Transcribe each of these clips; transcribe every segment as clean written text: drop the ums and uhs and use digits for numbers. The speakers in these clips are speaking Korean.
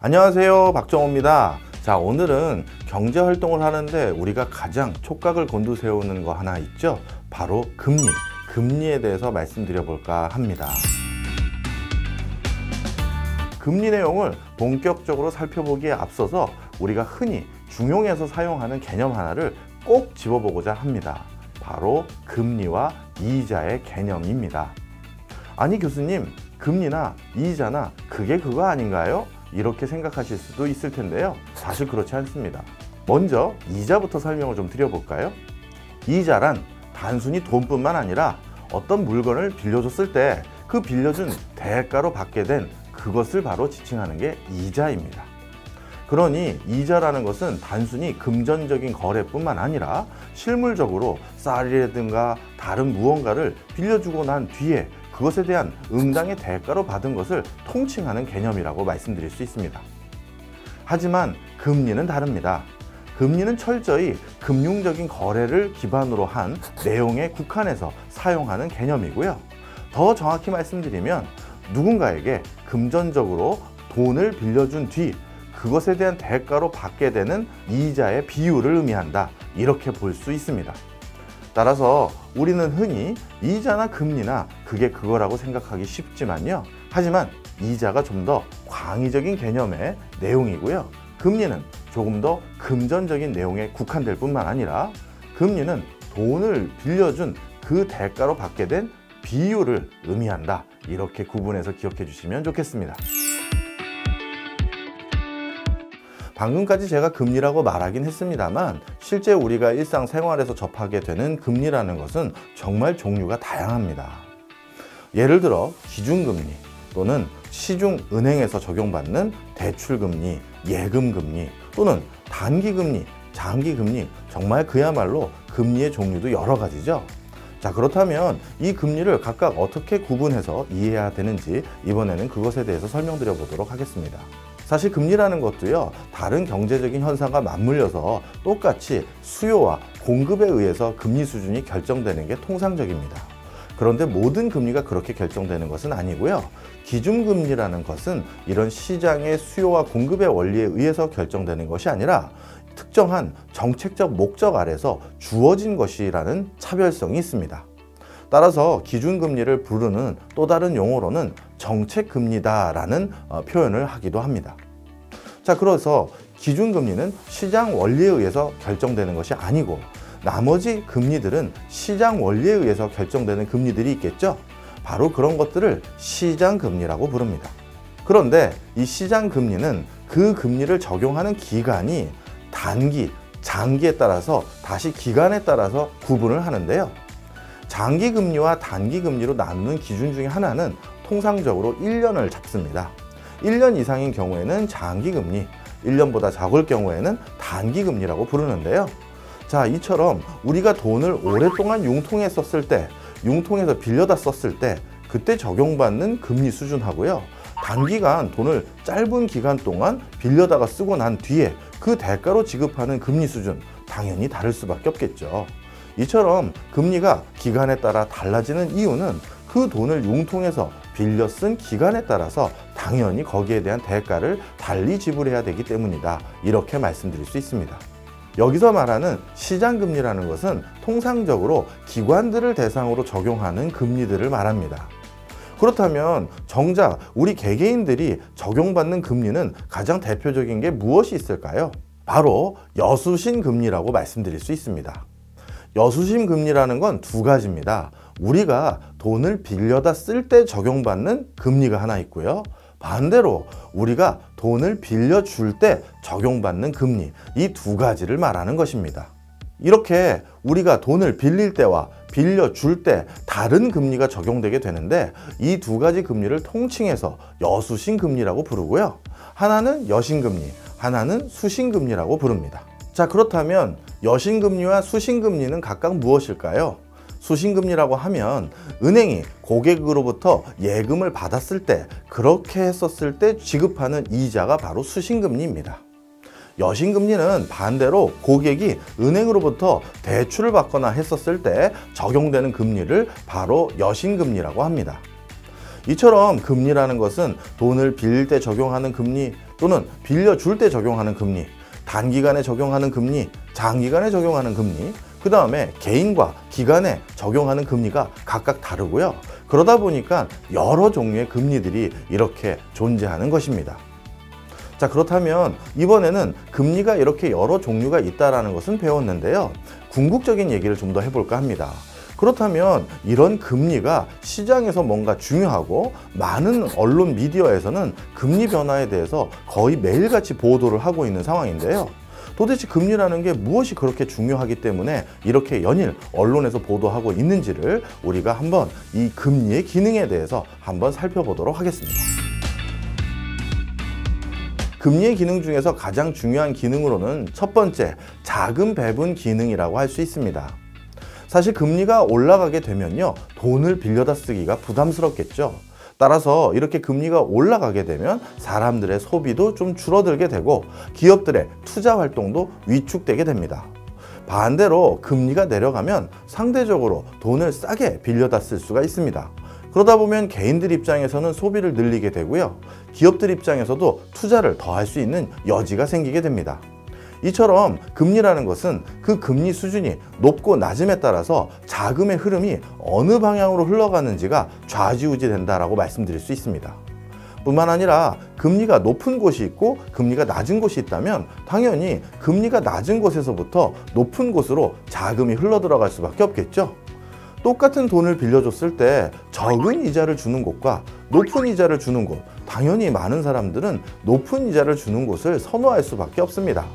안녕하세요, 박정호입니다. 자, 오늘은 경제활동을 하는데 우리가 가장 촉각을 곤두세우는 거 하나 있죠? 바로 금리에 대해서 말씀드려 볼까 합니다. 금리 내용을 본격적으로 살펴보기에 앞서서 우리가 흔히 중용에서 사용하는 개념 하나를 꼭 짚어보고자 합니다. 바로 금리와 이자의 개념입니다. 아니 교수님, 금리나 이자나 그게 그거 아닌가요? 이렇게 생각하실 수도 있을 텐데요. 사실 그렇지 않습니다. 먼저 이자부터 설명을 좀 드려볼까요? 이자란 단순히 돈뿐만 아니라 어떤 물건을 빌려줬을 때 그 빌려준 대가로 받게 된 그것을 바로 지칭하는 게 이자입니다. 그러니 이자라는 것은 단순히 금전적인 거래뿐만 아니라 실물적으로 쌀이라든가 다른 무언가를 빌려주고 난 뒤에 그것에 대한 응당의 대가로 받은 것을 통칭하는 개념이라고 말씀드릴 수 있습니다. 하지만 금리는 다릅니다. 금리는 철저히 금융적인 거래를 기반으로 한 내용에 국한해서 사용하는 개념이고요. 더 정확히 말씀드리면 누군가에게 금전적으로 돈을 빌려준 뒤 그것에 대한 대가로 받게 되는 이자의 비율을 의미한다, 이렇게 볼 수 있습니다. 따라서 우리는 흔히 이자나 금리나 그게 그거라고 생각하기 쉽지만요. 하지만 이자가 좀 더 광의적인 개념의 내용이고요. 금리는 조금 더 금전적인 내용에 국한될 뿐만 아니라 금리는 돈을 빌려준 그 대가로 받게 된 비율을 의미한다, 이렇게 구분해서 기억해 주시면 좋겠습니다. 방금까지 제가 금리라고 말하긴 했습니다만 실제 우리가 일상생활에서 접하게 되는 금리라는 것은 정말 종류가 다양합니다. 예를 들어 기준금리 또는 시중은행에서 적용받는 대출금리, 예금금리 또는 단기금리, 장기금리, 정말 그야말로 금리의 종류도 여러 가지죠. 자, 그렇다면 이 금리를 각각 어떻게 구분해서 이해해야 되는지 이번에는 그것에 대해서 설명드려 보도록 하겠습니다. 사실 금리라는 것도요, 다른 경제적인 현상과 맞물려서 똑같이 수요와 공급에 의해서 금리 수준이 결정되는 게 통상적입니다. 그런데 모든 금리가 그렇게 결정되는 것은 아니고요. 기준금리라는 것은 이런 시장의 수요와 공급의 원리에 의해서 결정되는 것이 아니라 특정한 정책적 목적 아래서 주어진 것이라는 차별성이 있습니다. 따라서 기준금리를 부르는 또 다른 용어로는 정책금리다라는 표현을 하기도 합니다. 자, 그래서 기준금리는 시장 원리에 의해서 결정되는 것이 아니고 나머지 금리들은 시장 원리에 의해서 결정되는 금리들이 있겠죠. 바로 그런 것들을 시장금리라고 부릅니다. 그런데 이 시장금리는 그 금리를 적용하는 기간이 단기, 장기에 따라서 다시 기간에 따라서 구분을 하는데요. 장기금리와 단기금리로 나누는 기준 중에 하나는 통상적으로 1년을 잡습니다. 1년 이상인 경우에는 장기금리, 1년보다 적을 경우에는 단기금리라고 부르는데요. 자, 이처럼 우리가 돈을 오랫동안 융통해 썼을 때, 융통해서 빌려다 썼을 때 그때 적용받는 금리 수준하고요. 단기간 돈을 짧은 기간 동안 빌려다가 쓰고 난 뒤에 그 대가로 지급하는 금리 수준, 당연히 다를 수밖에 없겠죠. 이처럼 금리가 기간에 따라 달라지는 이유는 그 돈을 융통해서 빌려 쓴 기간에 따라서 당연히 거기에 대한 대가를 달리 지불해야 되기 때문이다, 이렇게 말씀드릴 수 있습니다. 여기서 말하는 시장금리라는 것은 통상적으로 기관들을 대상으로 적용하는 금리들을 말합니다. 그렇다면 정작 우리 개개인들이 적용받는 금리는 가장 대표적인 게 무엇이 있을까요? 바로 여수신 금리라고 말씀드릴 수 있습니다. 여수신 금리라는 건 두 가지입니다. 우리가 돈을 빌려다 쓸 때 적용받는 금리가 하나 있고요. 반대로 우리가 돈을 빌려줄 때 적용받는 금리, 이 두 가지를 말하는 것입니다. 이렇게 우리가 돈을 빌릴 때와 빌려줄 때 다른 금리가 적용되게 되는데 이 두 가지 금리를 통칭해서 여수신금리라고 부르고요. 하나는 여신금리, 하나는 수신금리라고 부릅니다. 자, 그렇다면 여신금리와 수신금리는 각각 무엇일까요? 수신금리라고 하면 은행이 고객으로부터 예금을 받았을 때, 그렇게 했었을 때 지급하는 이자가 바로 수신금리입니다. 여신금리는 반대로 고객이 은행으로부터 대출을 받거나 했었을 때 적용되는 금리를 바로 여신금리라고 합니다. 이처럼 금리라는 것은 돈을 빌릴 때 적용하는 금리, 또는 빌려줄 때 적용하는 금리, 단기간에 적용하는 금리, 장기간에 적용하는 금리, 그 다음에 개인과 기관에 적용하는 금리가 각각 다르고요. 그러다 보니까 여러 종류의 금리들이 이렇게 존재하는 것입니다. 자, 그렇다면 이번에는 금리가 이렇게 여러 종류가 있다는 것은 배웠는데요. 궁극적인 얘기를 좀 더 해볼까 합니다. 그렇다면 이런 금리가 시장에서 뭔가 중요하고 많은 언론 미디어에서는 금리 변화에 대해서 거의 매일같이 보도를 하고 있는 상황인데요. 도대체 금리라는 게 무엇이 그렇게 중요하기 때문에 이렇게 연일 언론에서 보도하고 있는지를 우리가 한번 이 금리의 기능에 대해서 한번 살펴보도록 하겠습니다. 금리의 기능 중에서 가장 중요한 기능으로는 첫 번째, 자금 배분 기능이라고 할 수 있습니다. 사실 금리가 올라가게 되면요, 돈을 빌려다 쓰기가 부담스럽겠죠. 따라서 이렇게 금리가 올라가게 되면 사람들의 소비도 좀 줄어들게 되고 기업들의 투자 활동도 위축되게 됩니다. 반대로 금리가 내려가면 상대적으로 돈을 싸게 빌려다 쓸 수가 있습니다. 그러다 보면 개인들 입장에서는 소비를 늘리게 되고요. 기업들 입장에서도 투자를 더 할 수 있는 여지가 생기게 됩니다. 이처럼 금리라는 것은 그 금리 수준이 높고 낮음에 따라서 자금의 흐름이 어느 방향으로 흘러가는지가 좌지우지 된다라고 말씀드릴 수 있습니다. 뿐만 아니라 금리가 높은 곳이 있고 금리가 낮은 곳이 있다면 당연히 금리가 낮은 곳에서부터 높은 곳으로 자금이 흘러들어갈 수밖에 없겠죠. 똑같은 돈을 빌려줬을 때 적은 이자를 주는 곳과 높은 이자를 주는 곳, 당연히 많은 사람들은 높은 이자를 주는 곳을 선호할 수밖에 없습니다.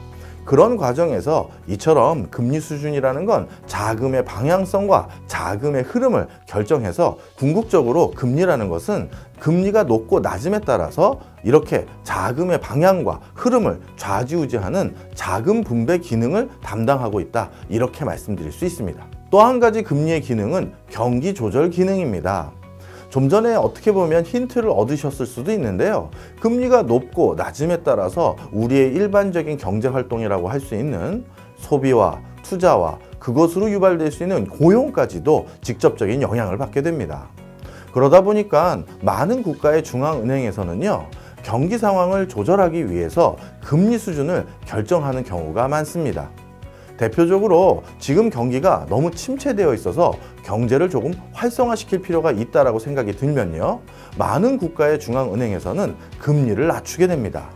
그런 과정에서 이처럼 금리 수준이라는 건 자금의 방향성과 자금의 흐름을 결정해서 궁극적으로 금리라는 것은 금리가 높고 낮음에 따라서 이렇게 자금의 방향과 흐름을 좌지우지하는 자금 분배 기능을 담당하고 있다, 이렇게 말씀드릴 수 있습니다. 또 한 가지 금리의 기능은 경기 조절 기능입니다. 좀 전에 어떻게 보면 힌트를 얻으셨을 수도 있는데요. 금리가 높고 낮음에 따라서 우리의 일반적인 경제활동이라고 할 수 있는 소비와 투자와 그것으로 유발될 수 있는 고용까지도 직접적인 영향을 받게 됩니다. 그러다 보니까 많은 국가의 중앙은행에서는요, 경기 상황을 조절하기 위해서 금리 수준을 결정하는 경우가 많습니다. 대표적으로 지금 경기가 너무 침체되어 있어서 경제를 조금 활성화시킬 필요가 있다고 생각이 들면요, 많은 국가의 중앙은행에서는 금리를 낮추게 됩니다.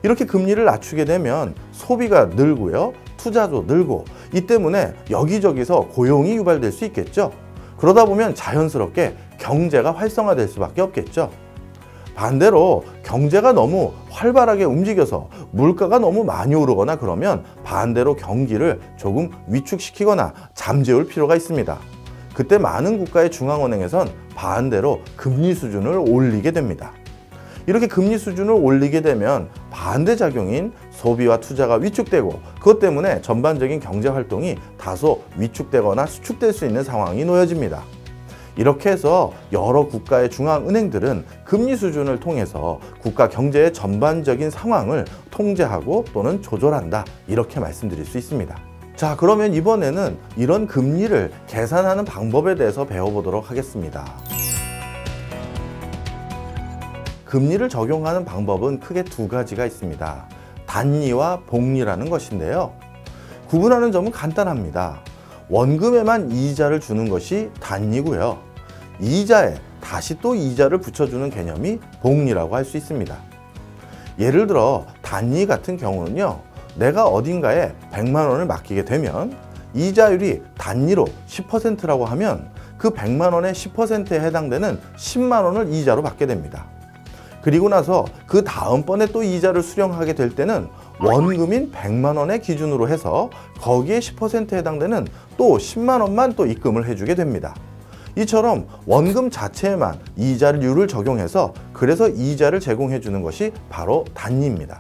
이렇게 금리를 낮추게 되면 소비가 늘고요, 투자도 늘고, 이 때문에 여기저기서 고용이 유발될 수 있겠죠. 그러다 보면 자연스럽게 경제가 활성화될 수밖에 없겠죠. 반대로 경제가 너무 활발하게 움직여서 물가가 너무 많이 오르거나 그러면 반대로 경기를 조금 위축시키거나 잠재울 필요가 있습니다. 그때 많은 국가의 중앙은행에선 반대로 금리 수준을 올리게 됩니다. 이렇게 금리 수준을 올리게 되면 반대작용인 소비와 투자가 위축되고 그것 때문에 전반적인 경제활동이 다소 위축되거나 수축될 수 있는 상황이 놓여집니다. 이렇게 해서 여러 국가의 중앙은행들은 금리 수준을 통해서 국가 경제의 전반적인 상황을 통제하고 또는 조절한다, 이렇게 말씀드릴 수 있습니다. 자, 그러면 이번에는 이런 금리를 계산하는 방법에 대해서 배워보도록 하겠습니다. 금리를 적용하는 방법은 크게 두 가지가 있습니다. 단리와 복리라는 것인데요. 구분하는 점은 간단합니다. 원금에만 이자를 주는 것이 단리고요. 이자에 다시 또 이자를 붙여주는 개념이 복리라고 할 수 있습니다. 예를 들어 단리 같은 경우는요, 내가 어딘가에 100만 원을 맡기게 되면 이자율이 단리로 10%라고 하면 그 100만 원의 10%에 해당되는 10만 원을 이자로 받게 됩니다. 그리고 나서 그 다음번에 또 이자를 수령하게 될 때는 원금인 100만 원의 기준으로 해서 거기에 10%에 해당되는 또 10만 원만 또 입금을 해주게 됩니다. 이처럼 원금 자체에만 이자율을 적용해서 그래서 이자를 제공해 주는 것이 바로 단리입니다.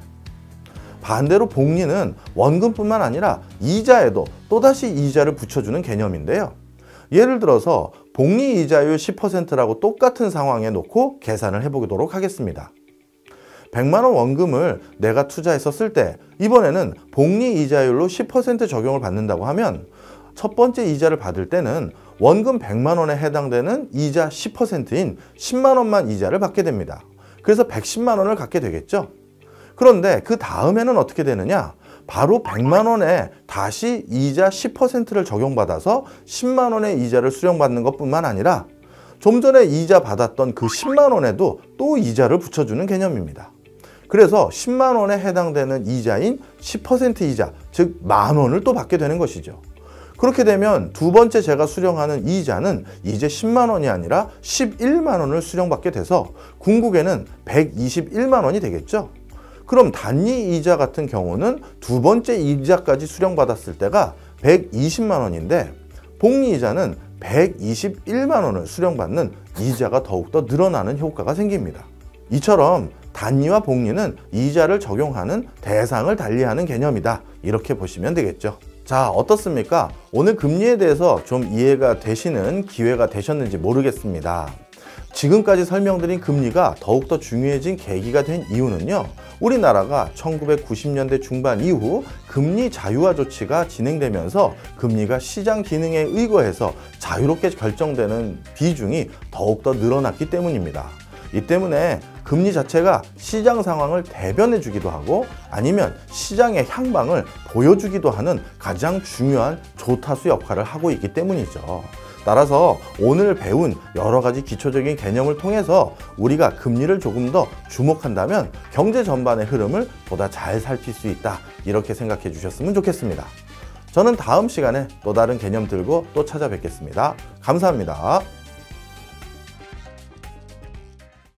반대로 복리는 원금뿐만 아니라 이자에도 또다시 이자를 붙여주는 개념인데요. 예를 들어서 복리 이자율 10%라고 똑같은 상황에 놓고 계산을 해보도록 하겠습니다. 100만 원 원금을 내가 투자했었을 때 이번에는 복리 이자율로 10% 적용을 받는다고 하면 첫 번째 이자를 받을 때는 원금 100만 원에 해당되는 이자 10%인 10만 원만 이자를 받게 됩니다. 그래서 110만 원을 갖게 되겠죠. 그런데 그 다음에는 어떻게 되느냐? 바로 100만 원에 다시 이자 10%를 적용받아서 10만 원의 이자를 수령받는 것뿐만 아니라 좀 전에 이자 받았던 그 10만 원에도 또 이자를 붙여주는 개념입니다. 그래서 10만 원에 해당되는 이자인 10% 이자, 즉 10,000원을 또 받게 되는 것이죠. 그렇게 되면 두 번째 제가 수령하는 이자는 이제 10만 원이 아니라 11만 원을 수령받게 돼서 궁극에는 121만 원이 되겠죠. 그럼 단위 이자 같은 경우는 두 번째 이자까지 수령받았을 때가 120만 원인데 복리 이자는 121만 원을 수령받는 이자가 더욱더 늘어나는 효과가 생깁니다. 이처럼 단위와 복리는 이자를 적용하는 대상을 달리하는 개념이다. 이렇게 보시면 되겠죠. 자, 어떻습니까? 오늘 금리에 대해서 좀 이해가 되시는 기회가 되셨는지 모르겠습니다. 지금까지 설명드린 금리가 더욱더 중요해진 계기가 된 이유는요, 우리나라가 1990년대 중반 이후 금리 자유화 조치가 진행되면서 금리가 시장 기능에 의거해서 자유롭게 결정되는 비중이 더욱더 늘어났기 때문입니다. 이 때문에 금리 자체가 시장 상황을 대변해 주기도 하고 아니면 시장의 향방을 보여주기도 하는 가장 중요한 조타수 역할을 하고 있기 때문이죠. 따라서 오늘 배운 여러 가지 기초적인 개념을 통해서 우리가 금리를 조금 더 주목한다면 경제 전반의 흐름을 보다 잘 살필 수 있다. 이렇게 생각해 주셨으면 좋겠습니다. 저는 다음 시간에 또 다른 개념 들고 또 찾아뵙겠습니다. 감사합니다.